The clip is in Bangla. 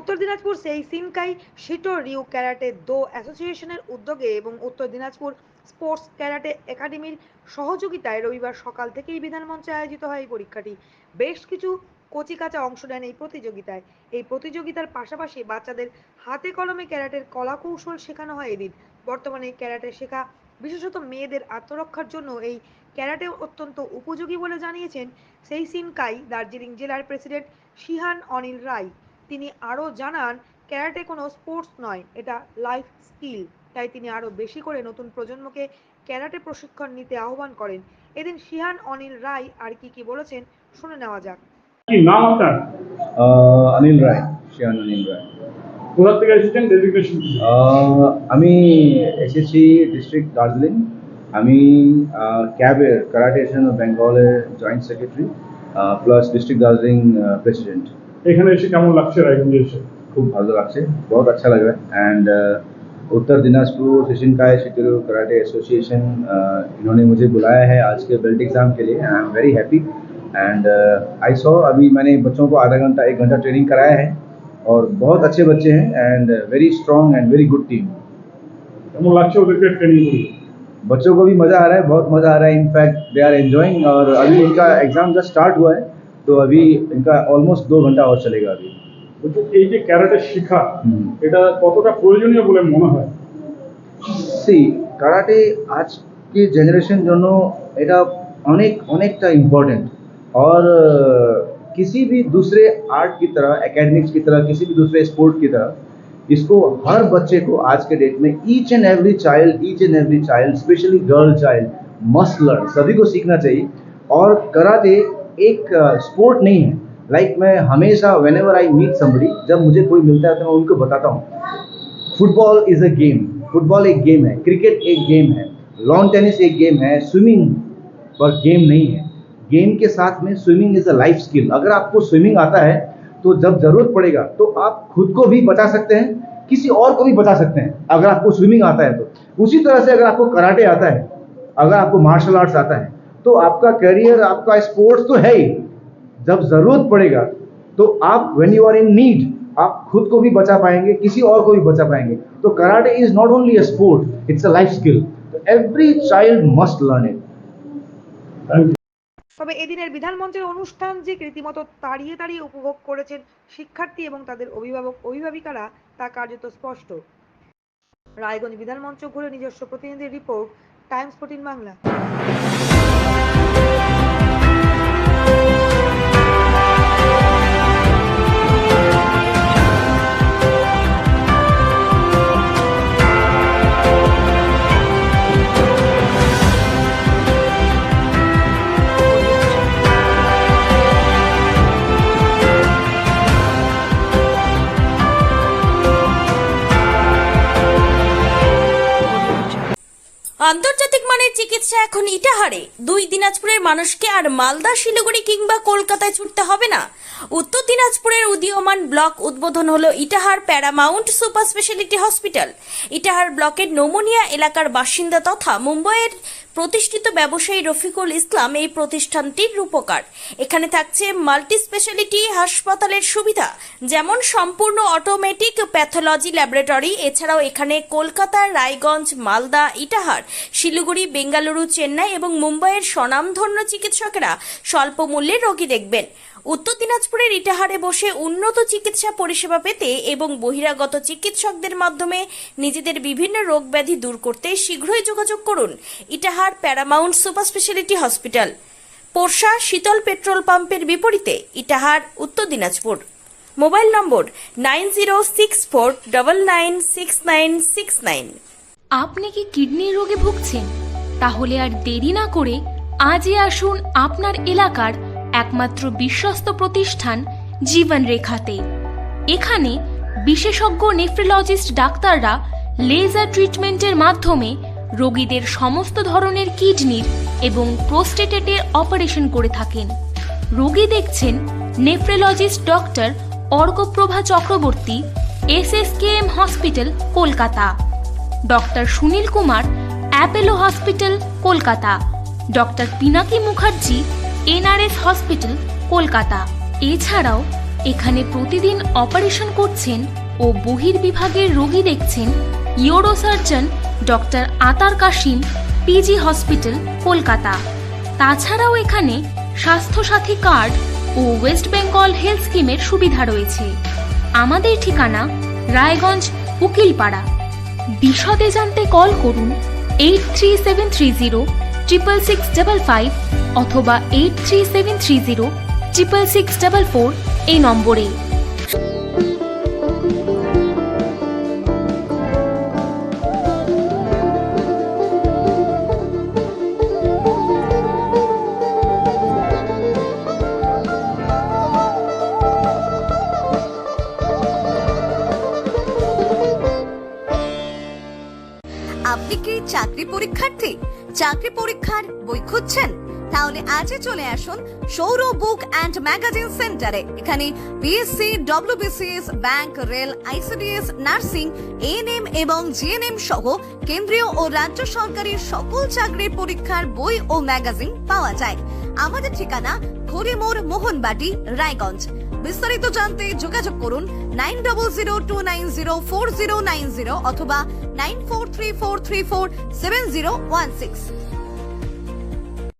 উত্তর দিনাজপুর সেইসিনকাই শিটো রিউ ক্যারাটে দো অ্যাসোসিয়েশনের উদ্যোগে এবং উত্তর দিনাজপুর স্পোর্টস ক্যারাটে একাডেমির সহযোগিতায় রবিবার সকাল থেকেই বিধানমঞ্চে আয়োজিত হয় এই পরীক্ষাটি। বেশ কিছু কচিকাঁচা অংশ নেন এই প্রতিযোগিতায়। এই প্রতিযোগিতার পাশাপাশি বাচ্চাদের হাতে কলমে ক্যারাটের কলাকৌশল শেখানো হয় এদিন। বর্তমানে ক্যারাটে শেখা বিশেষত মেয়েদের আত্মরক্ষার জন্য এই ক্যারাটে অত্যন্ত উপযোগী বলে জানিয়েছেন সেইসিনকাই দার্জিলিং জেলার প্রেসিডেন্ট শিহান অনিল রায়। তিনি আরও জানান, ক্যারাটে কোনো স্পোর্টস নয়, এটা লাইফ স্কিল। তাই তিনি আরও বেশি করে নতুন প্রজন্মকে ক্যারাটে প্রশিক্ষণ নিতে আহ্বান করেন। এদিন শিহান অনিল রায় আর কি বলেছেন শুনে নেওয়া যাক। কি নাম আপনার? অনিল রায়, শিয়ান অনিল রায়। কোথা থেকে এসেছেন? ডেজিগনেশন কি? আমি এসেছি ডিস্ট্রিক্ট দার্জিলিং। আমি ক্যাবের কারাটে এশিয়ান অফ বেঙ্গলের joint secretary plus district Darjeeling president. এখানে এসে কেমন লাগছে রায়গঞ্জে এসে? खूब ভালো লাগছে, बहुत अच्छा लग रहा है। And Uttar Dinajpur Seishinkai Shito Ryu karate association इन्होंने मुझे बुलाया है आज के बेल्ट एग्जाम के लिए। I am very happy and I saw अभी मैंने बच्चों को आधा घंटा 1 घंटा ट्रेनिंग कराया है और बहुत अच्छे बच्चे हैं and very strong and very good team. কেমন লাগছে ওদেরকে ট্রেনিং করে? बच्चों को भी मज़ा आ रहा है, बहुत मज़ा आ रहा है। इनफैक्ट दे आर एंजॉइंग और अभी इनका एग्जाम जस्ट स्टार्ट हुआ है तो अभी इनका ऑलमोस्ट 2 घंटा और चलेगा अभी। বলছি এই যে ক্যারাটে শেখা এটা কতটা প্রয়োজনীয় বলে মনে হয়? সি কারাটে आज की जनरेशन জন্য এটা অনেকটা इम्पोर्टेंट और किसी भी दूसरे आर्ट की तरह, एकेडमिक्स की तरह, किसी भी दूसरे स्पोर्ट की तरह इसको हर बच्चे को आज के डेट में each and every child specially girl child must learn. सभी को सीखना चाहिए और कराटे एक स्पोर्ट नहीं है। लाइक मैं हमेशा व्हेनेवर आई मीट समबडी, जब मुझे कोई मिलता है तो मैं उनको बताता हूँ football is a game, football एक गेम है, क्रिकेट एक गेम है, लॉन टेनिस एक गेम है, स्विमिंग पर गेम नहीं है। गेम के साथ में swimming is a life skill. अगर आपको स्विमिंग आता है तो जब ज़रूरत पड़ेगा तो आप खुद को भी बचा सकते हैं, किसी और को भी बचा सकते हैं अगर आपको स्विमिंग आता है तो। उसी तरह से अगर आपको कराटे आता है, अगर आपको मार्शल आर्ट्स आता है तो आपका करियर, आपका स्पोर्ट्स तो है ही। जब ज़रूरत पड़ेगा तो आप when you are in need आप खुद को भी बचा पाएंगे, किसी और को भी बचा पाएंगे। तो karate is not only a sport, it's a life skill. तो every child must learn it. Thank you. তবে এদিনের বিধানমঞ্চের অনুষ্ঠান যে রীতিমতো তাড়িয়ে উপভোগ করেছেন শিক্ষার্থী এবং তাদের অভিভাবিকারা তা কার্যত স্পষ্ট। রায়গঞ্জ বিধানমঞ্চ ঘুরে নিজস্ব প্রতিনিধির রিপোর্ট, টাইমস 14 বাংলা। আন্তর্জাতিক মানের চিকিৎসা এখন ইটাহারে। 2 দিনাজপুরের মানুষকে আর মালদা, শিলিগুড়ি কিংবা কলকাতায় ছুটতে হবে না। উত্তর দিনাজপুরের উদীয়মান ব্লক উদ্বোধন হলো Itahar Paramount super speciality hospital. Itahar ব্লকের নোমোনিয়া এলাকার বাসিন্দা তথা মুম্বাইয়ের প্রতিষ্ঠিত ব্যবসায়ী রফিকুল ইসলাম এই প্রতিষ্ঠানটির রূপকার। এখানে থাকছে মাল্টি স্পেশালিটি হাসপাতালের সুবিধা, যেমন সম্পূর্ণ অটোমেটিক প্যাথোলজি ল্যাবরেটরি। এছাড়াও এখানে কলকাতা, রায়গঞ্জ, মালদা, ইটাহার, শিলিগুড়ি, বেঙ্গালুরু, চেন্নাই এবং মুম্বাইয়ের স্বনামধন্য চিকিৎসকেরা স্বল্প মূল্যে রোগী দেখবেন। উত্তর দিনাজপুরের ইটাহারে বসে উন্নত চিকিৎসা পরিষেবা পেতে এবং বহিরাগত চিকিৎসকদের মাধ্যমে নিজেদের বিভিন্ন রোগ ব্যাধি দূর করতে শীঘ্রই যোগাযোগ করুন Itahar Paramount super speciality hospital, Porsha Sheetal petrol পাম্পের বিপরীতে, ইটাহার, উত্তর দিনাজপুর। মোবাইল নম্বর 9064996969। আপনি কি কিডনি রোগে ভুগছেন? তাহলে আর দেরি না করে আজই আসুন আপনার এলাকার একমাত্র বিশ্বস্ত প্রতিষ্ঠান জীবন রেখাতে। এখানে বিশেষজ্ঞ নেফ্রোলজিস্ট ডাক্তাররা লেজার ট্রিটমেন্টের মাধ্যমে রোগীদের সমস্ত ধরনের কিডনির এবং প্রোস্টেটের অপারেশন করে থাকেন। রোগী দেখছেন nephrologist doctor Arkaprava Chakraborty, SSKM hospital, Kolkata. Doctor Sunil Kumar, Apollo hospital, Kolkata. Doctor Pinaki Mukherjee, NRS hospital, Kolkata. এছাড়াও এখানে প্রতিদিন অপারেশন করছেন ও বহির্বিভাগের রোগী দেখছেন ইউরোসার্জন ডক্টর আতার কাশিম, পিজি হসপিটাল, কলকাতা। তাছাড়াও এখানে স্বাস্থ্যসাথী কার্ড ও ওয়েস্ট বেঙ্গল হেলথ স্কিমের সুবিধা রয়েছে। আমাদের ঠিকানা রায়গঞ্জ, উকিলপাড়া। বিশদে জানতে কল করুন 8373066655 অথবা 8373066644 এই নম্বরে। আপনি কি চাকরি পরীক্ষার্থী? চাকরি পরীক্ষার বই খুঁজছেন? তাহলে আজই চলে আসুন সৌর বুক অ্যান্ড ম্যাগাজিন সেন্টারে। এখানে BSc, WBCS, bank, rail, ICDS, nursing, ANM এবং জিএনএম সহ কেন্দ্রীয় ও রাজ্য সরকারের সকল চাকরির পরীক্ষার বই ও ম্যাগাজিন পাওয়া যায়। আমাদের ঠিকানা ঘড়িমোড়, মোহনবাটি, রায়গঞ্জ। বিস্তারিত জানতে যোগাযোগ করুন 9002904090 অথবা 9434347016।